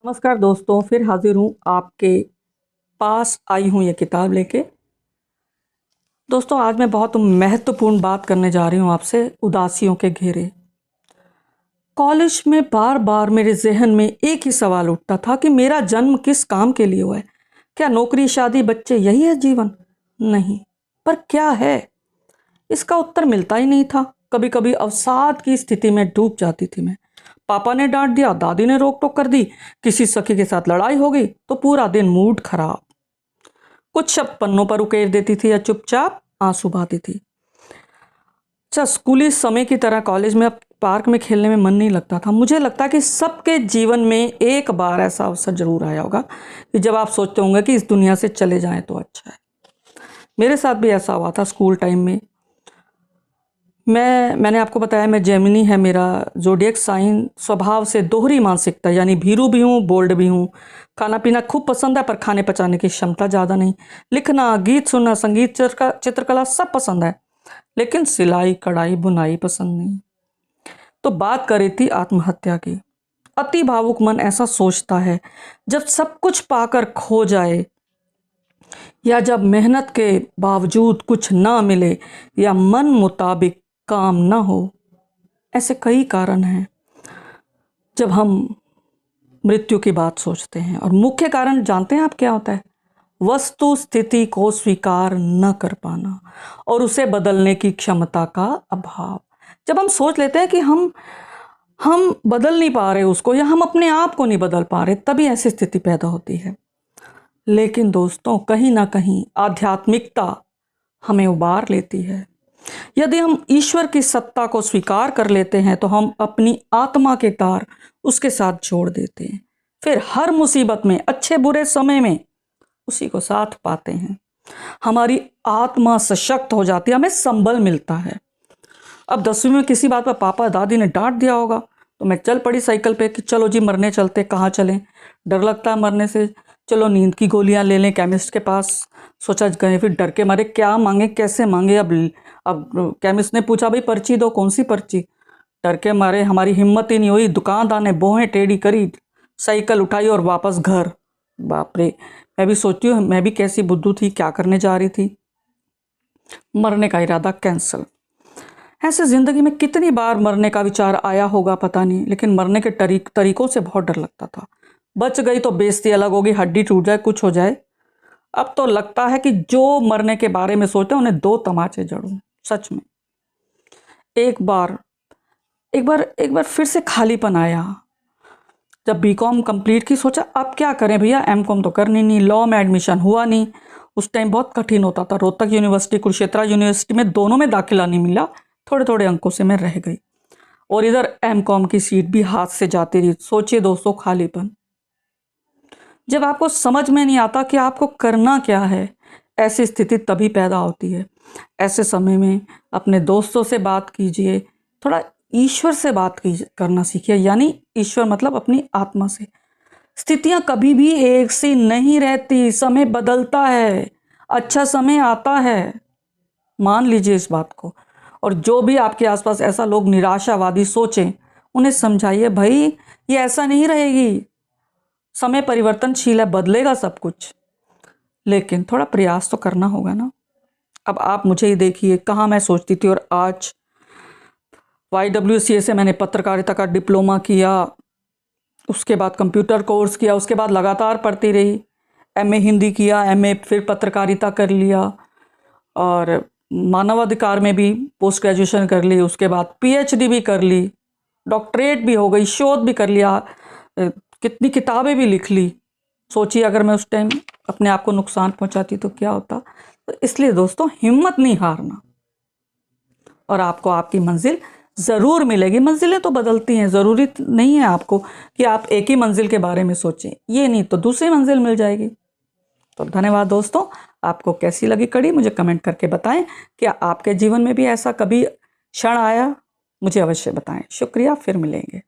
नमस्कार दोस्तों, फिर हाजिर हूँ आपके पास आई हूँ ये किताब लेके। दोस्तों, आज मैं बहुत महत्वपूर्ण बात करने जा रही हूँ आपसे, उदासियों के घेरे। कॉलेज में बार बार मेरे जहन में एक ही सवाल उठता था कि मेरा जन्म किस काम के लिए हुआ है। क्या नौकरी, शादी, बच्चे, यही है जीवन? नहीं, पर क्या है? इसका उत्तर मिलता ही नहीं था। कभी कभी अवसाद की स्थिति में डूब जाती थी मैं। पापा ने डांट दिया, दादी ने रोक टोक कर दी, किसी सखी के साथ लड़ाई हो गई तो पूरा दिन मूड खराब। कुछ शब्द पन्नों पर उकेर देती थी या चुपचाप आंसू बहाती थी। अच्छा, स्कूली समय की तरह कॉलेज में अब पार्क में खेलने में मन नहीं लगता था। मुझे लगता कि सबके जीवन में एक बार ऐसा अवसर जरूर आया होगा कि जब आप सोचते होंगे कि इस दुनिया से चले जाएं तो अच्छा है। मेरे साथ भी ऐसा हुआ था स्कूल टाइम में। मैंने आपको बताया मैं जेमिनी है मेरा ज़ोडिएक साइन। स्वभाव से दोहरी मानसिकता, यानी भीरू भी हूँ, बोल्ड भी हूँ। खाना पीना खूब पसंद है पर खाने पचाने की क्षमता ज़्यादा नहीं। लिखना, गीत सुनना, संगीत, चित्रकला सब पसंद है, लेकिन सिलाई, कढ़ाई, बुनाई पसंद नहीं। तो बात करी थी आत्महत्या की। अति भावुक मन ऐसा सोचता है जब सब कुछ पाकर खो जाए, या जब मेहनत के बावजूद कुछ ना मिले, या मन मुताबिक काम ना हो। ऐसे कई कारण हैं जब हम मृत्यु की बात सोचते हैं। और मुख्य कारण जानते हैं आप क्या होता है? वस्तु स्थिति को स्वीकार न कर पाना और उसे बदलने की क्षमता का अभाव। जब हम सोच लेते हैं कि हम बदल नहीं पा रहे उसको, या हम अपने आप को नहीं बदल पा रहे, तभी ऐसी स्थिति पैदा होती है। लेकिन दोस्तों, कहीं ना कहीं आध्यात्मिकता हमें उबार लेती है। यदि हम ईश्वर की सत्ता को स्वीकार कर लेते हैं तो हम अपनी आत्मा के तार उसके साथ जोड़ देते हैं। फिर हर मुसीबत में, अच्छे बुरे समय में उसी को साथ पाते हैं। हमारी आत्मा सशक्त हो जाती है, हमें संबल मिलता है। अब 10वीं में किसी बात पर पापा दादी ने डांट दिया होगा तो मैं चल पड़ी साइकिल पे कि चलो जी मरने चलते। कहाँ चलें? डर लगता है मरने से। चलो नींद की गोलियां ले लें केमिस्ट के पास। सोचा गए, फिर डर के मारे क्या मांगे, कैसे मांगे। अब केमिस्ट ने पूछा, भाई पर्ची दो। कौन सी पर्ची? डर के मारे हमारी हिम्मत ही नहीं हुई। दुकानदार ने भौहें टेढ़ी करी, साइकिल उठाई और वापस घर। बाप रे, मैं भी सोचती हूँ मैं भी कैसी बुद्धू थी, क्या करने जा रही थी। मरने का इरादा कैंसिल। ऐसे जिंदगी में कितनी बार मरने का विचार आया होगा पता नहीं, लेकिन मरने के तरीकों से बहुत डर लगता था। बच गई तो बेइज्जती अलग होगी, हड्डी टूट जाए, कुछ हो जाए। अब तो लगता है कि जो मरने के बारे में सोचते हैं उन्हें 2 तमाचे जड़ूं। सच में एक बार फिर से खालीपन आया जब बीकॉम कंप्लीट की। सोचा अब क्या करें भैया, एमकॉम तो करनी नहीं। लॉ में एडमिशन हुआ नहीं। उस टाइम बहुत कठिन होता था। रोहतक यूनिवर्सिटी, कुरुक्षेत्र यूनिवर्सिटी में, दोनों में दाखिला नहीं मिला। थोड़े थोड़े अंकों से मैं रह गई और इधर एमकॉम की सीट भी हाथ से जाती रही। सोचिए दोस्तों, खालीपन। जब आपको समझ में नहीं आता कि आपको करना क्या है, ऐसी स्थिति तभी पैदा होती है। ऐसे समय में अपने दोस्तों से बात कीजिए, थोड़ा ईश्वर से बात करना सीखिए। यानी ईश्वर मतलब अपनी आत्मा से। स्थितियां कभी भी एक सी नहीं रहती, समय बदलता है, अच्छा समय आता है, मान लीजिए इस बात को। और जो भी आपके आसपास ऐसा लोग निराशावादी सोचें, उन्हें समझाइए, भाई ये ऐसा नहीं रहेगी, समय परिवर्तनशील है, बदलेगा सब कुछ, लेकिन थोड़ा प्रयास तो करना होगा ना। अब आप मुझे ही देखिए, कहाँ मैं सोचती थी और आज। YWCA से मैंने पत्रकारिता का डिप्लोमा किया, उसके बाद कंप्यूटर कोर्स किया, उसके बाद लगातार पढ़ती रही। MA हिंदी किया, MA फिर पत्रकारिता कर लिया, और मानवाधिकार में भी पोस्ट ग्रेजुएशन कर ली। उसके बाद PhD भी कर ली, डॉक्टरेट भी हो गई, शोध भी कर लिया, कितनी किताबें भी लिख ली। सोचिए अगर मैं उस टाइम अपने आप को नुकसान पहुंचाती तो क्या होता। तो इसलिए दोस्तों, हिम्मत नहीं हारना, और आपको आपकी मंजिल ज़रूर मिलेगी। मंजिलें तो बदलती हैं, ज़रूरी नहीं है आपको कि आप एक ही मंजिल के बारे में सोचें। ये नहीं तो दूसरी मंजिल मिल जाएगी। तो धन्यवाद दोस्तों। आपको कैसी लगी कड़ी, मुझे कमेंट करके बताएं। क्या आपके जीवन में भी ऐसा कभी क्षण आया? मुझे अवश्य बताएं। शुक्रिया, फिर मिलेंगे।